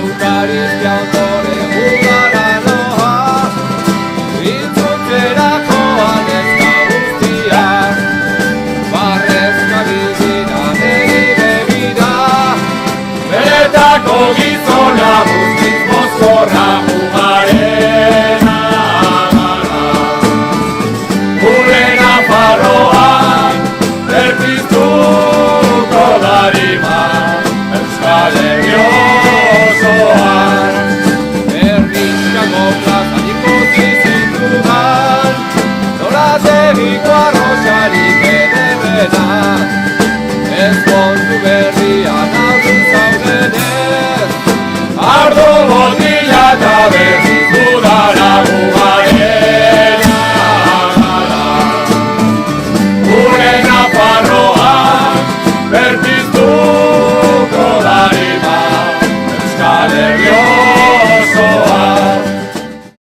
Eukaristia ondoren udara noa, itzultzerakoan ezka guztiak, barrezka bizira neri begira, beretako gizona guztiz mozkorra ugarena gara. Gure Nafarroan berpiztuko darima, Euskal Herri osoan. Herrizkako plazaniko zizitudan, Lorategiko arroxarik ederrena, ezkondu berrian aurrun zaudene.